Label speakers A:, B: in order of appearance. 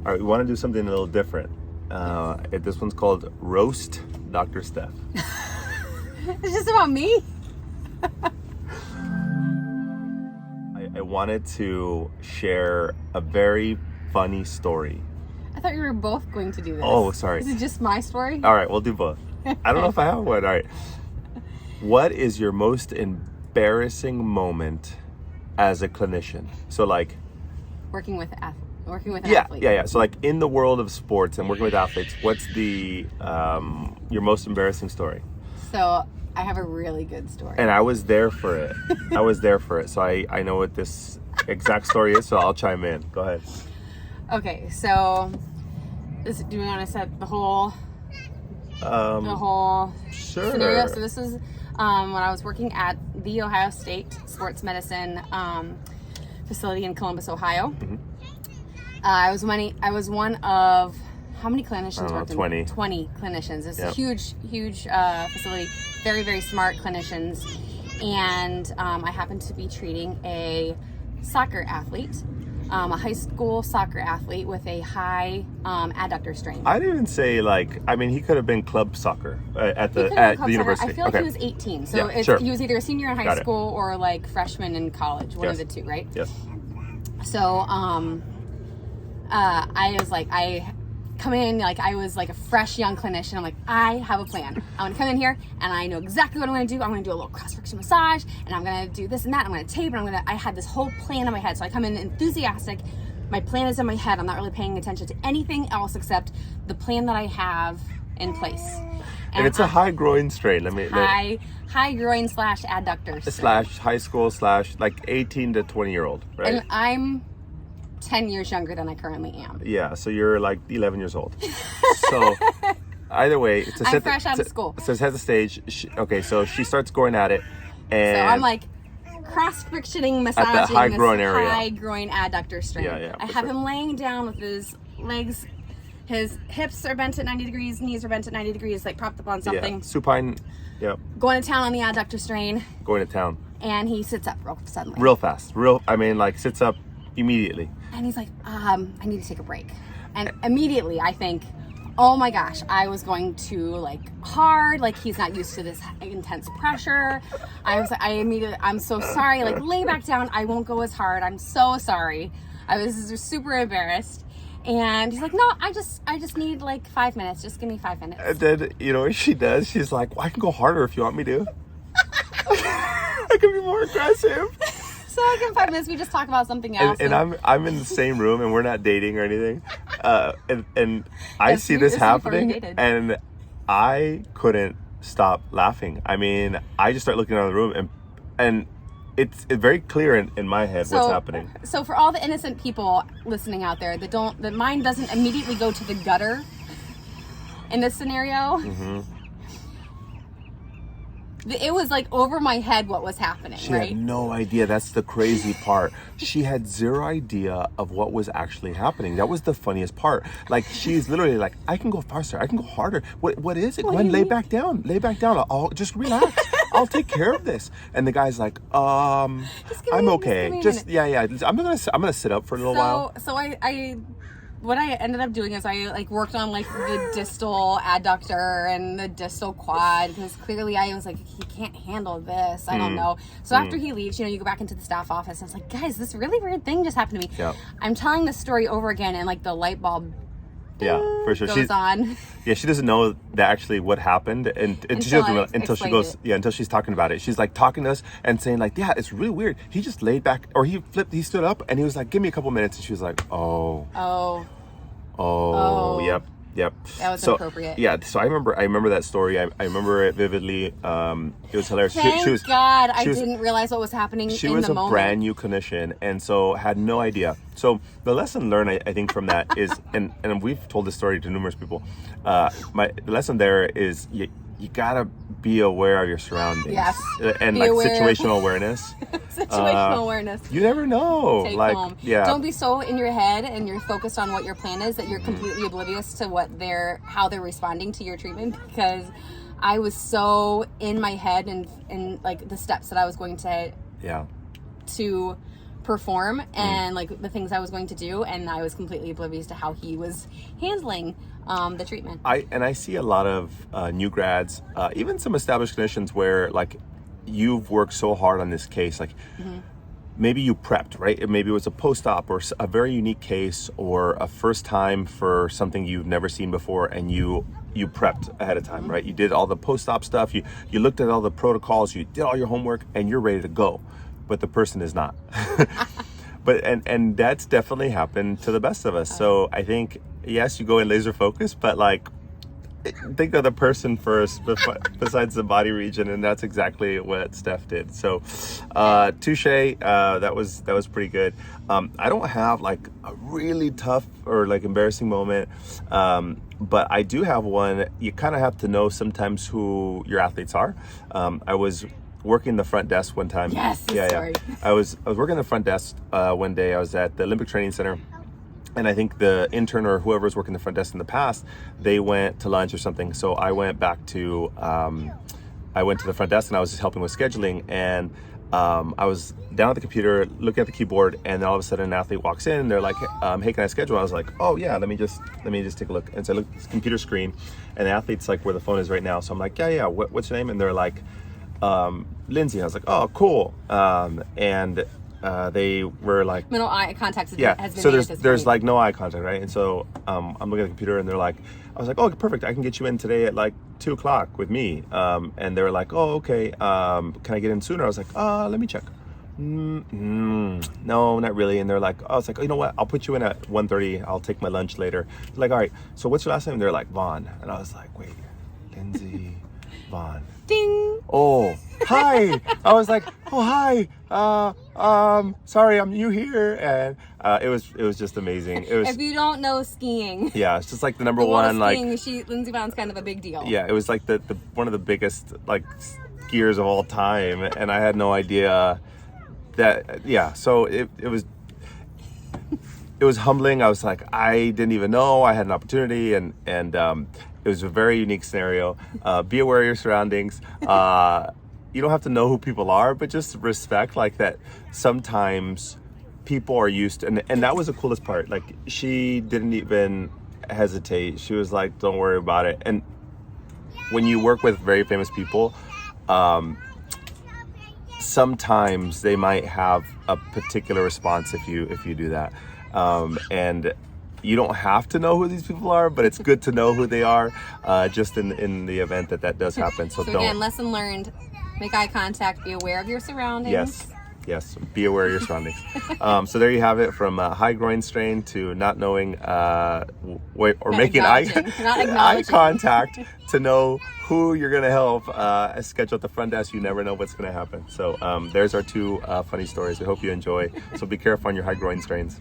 A: All right, we want to do something a little different. This one's called Roast Dr. Steph.
B: It's just about me?
A: I wanted to share a very funny story.
B: I thought you were both going to do this.
A: Oh, sorry.
B: Is it just my story?
A: All right, we'll do both. I don't know if I have one. All right. What is your most embarrassing moment as a clinician? So like...
B: Working with an athlete.
A: Yeah. So like in the world of sports and working with athletes, what's the your most embarrassing story?
B: So I have a really good story.
A: And I was there for it. So I know what this exact story is, so I'll chime in. Go ahead.
B: Okay, so do we want to set the whole
A: sure.
B: scenario? So this is when I was working at the Ohio State Sports Medicine facility in Columbus, Ohio.
A: Mm-hmm.
B: I was one of how many clinicians worked
A: 20.
B: in 20 clinicians. It's
A: Yep.
B: a huge facility. Very, very smart clinicians. And I happened to be treating a soccer athlete, a high school soccer athlete with a high adductor strain.
A: I didn't say he could have been club soccer at the university.
B: I feel like
A: Okay.
B: he was 18. So
A: Yeah, sure.
B: He was either a senior in high
A: Got it.
B: school or like freshman in college, one of the two, right?
A: Yes.
B: So I come in, like I was like a fresh young clinician. I'm like, I have a plan. I'm gonna come in here and I know exactly what I'm gonna do. I'm gonna do a little cross-friction massage and I'm gonna do this and that. I'm gonna tape and I had this whole plan in my head. So I come in enthusiastic. My plan is in my head. I'm not really paying attention to anything else except the plan that I have in place.
A: And it's a high groin strain.
B: High groin / adductor strain.
A: / high school / like 18 to 20-year-old, right?
B: And I'm 10 years younger than I currently am.
A: Yeah, so you're like 11 years old. So either way,
B: I'm fresh out of school.
A: So set the stage. So she starts going at it, and
B: so I'm like cross-frictioning, massaging
A: at the high groin
B: this
A: area.
B: high groin adductor strain.
A: Yeah,
B: I have him laying down with his legs, his hips are bent at 90 degrees, knees are bent at 90 degrees, like propped up on something.
A: Yeah, supine. Yep.
B: Going to town on the adductor strain.
A: Going to town.
B: And he sits up suddenly.
A: Real fast. Sits up immediately.
B: And he's like, I need to take a break. And immediately I think, oh my gosh, I was going to hard, he's not used to this intense pressure. I'm so sorry, lay back down. I won't go as hard. I'm so sorry. I was just super embarrassed. And he's like, no, I just need 5 minutes. Just give me 5 minutes.
A: And then, you know what she does? She's like, well, I can go harder if you want me to. I can be more aggressive.
B: So in 5 minutes, we just talk about something else.
A: And I'm in the same room, and we're not dating or anything. And I see this happening, and I couldn't stop laughing. I just start looking around the room, and it's very clear in my head what's happening.
B: So for all the innocent people listening out there that mind doesn't immediately go to the gutter in this scenario. Mm-hmm. It was over my head what was happening,
A: She
B: right?
A: had no idea. That's the crazy part. She had zero idea of what was actually happening. That was the funniest part. She's literally like, I can go faster. I can go harder. What is it? Gwen, lay back down. Lay back down. I'll just relax. I'll take care of this. And the guy's like, I'm okay. I'm gonna sit up for a little while.
B: So what I ended up doing is I worked on the distal adductor and the distal quad, because clearly I was like, he can't handle this. I don't know. So after he leaves, you go back into the staff office. I was like, guys, this really weird thing just happened to me.
A: Yeah.
B: I'm telling the story over again, and the light bulb
A: for sure
B: goes on.
A: Yeah, she doesn't know that actually what happened until she's talking about it. She's talking to us and saying yeah, it's really weird. He just laid back, or he stood up, and he was like, give me a couple minutes, and she was like, oh, yep.
B: That was inappropriate.
A: Yeah, so I remember that story. I remember it vividly. It was hilarious.
B: Thank God I didn't realize what was happening in the moment.
A: She was a brand new clinician, and so had no idea. So the lesson learned, I think, from that is, and we've told this story to numerous people. The lesson there is you gotta be aware of your surroundings.
B: Yes.
A: And situational awareness.
B: Situational awareness.
A: You never know.
B: Take home. Yeah. Don't be so in your head and you're focused on what your plan is that you're completely oblivious to how they're responding to your treatment, because I was so in my head and the steps that I was going to perform and like the things I was going to do, and I was completely oblivious to how he was handling the treatment.
A: I see a lot of new grads, even some established clinicians, where like you've worked so hard on this case, like maybe you prepped, right? Maybe it was a post-op or a very unique case or a first time for something you've never seen before, and you prepped ahead of time, right? You did all the post-op stuff, you looked at all the protocols, you did all your homework, and you're ready to go, but the person is not. But and that's definitely happened to the best of us. So I think, yes, you go in laser focus, but like think of the person first besides the body region, and that's exactly what Steph did. So touche. That was pretty good. I don't have like a really tough or like embarrassing moment, but I do have one. You kind of have to know sometimes who your athletes are. I was working the front desk one time.
B: Yes. Sorry.
A: I was working the front desk one day. I was at the Olympic Training Center, and I think the intern or whoever was working the front desk in the past, they went to lunch or something. So I went back to the front desk, and I was just helping with scheduling. And I was down at the computer looking at the keyboard, and then all of a sudden an athlete walks in, and they're like, hey, can I schedule? I was like, oh yeah, let me just take a look. And so I look at this computer screen, and the athlete's like where the phone is right now. So I'm like, yeah, what's your name? And they're like, Lindsay. I was like, oh, cool. And they were like,
B: no eye contact has been
A: so
B: made
A: there's like no eye contact, right? And so I'm looking at the computer, and they're like, I was like, oh, perfect, I can get you in today at like 2:00 with me. And they were like, oh, okay, can I get in sooner? I was like, let me check. No, not really. And they're like, I was like, oh, you know what, I'll put you in at 1:30, I'll take my lunch later. They're like, all right, so what's your last name? And they're like, Vaughn. And I was like, wait, Lindsay Vaughn.
B: Ding.
A: Oh, hi. I was like, oh, hi. Sorry, I'm new here. And it was just amazing. It was,
B: if you don't know skiing,
A: yeah, it's just like the number
B: the
A: one, like
B: skiing, Lindsay Vaughn's kind of a big deal.
A: Yeah, it was like the one of the biggest like skiers of all time, and I had no idea that. Yeah, so it was humbling. I was like, I didn't even know I had an opportunity, and it was a very unique scenario. Be aware of your surroundings. You don't have to know who people are, but just respect like that. Sometimes people are used to, and that was the coolest part. Like, she didn't even hesitate. She was like, don't worry about it. And when you work with very famous people, sometimes they might have a particular response if you do that. And you don't have to know who these people are, but it's good to know who they are, just in the event that does happen. So
B: again, lesson learned: make eye contact, be aware of your surroundings.
A: Yes, be aware of your surroundings. So there you have it, from high groin strain to not knowing making eye contact to know who you're gonna help schedule at the front desk. You never know what's gonna happen. So there's our two funny stories. We hope you enjoy. So be careful on your high groin strains.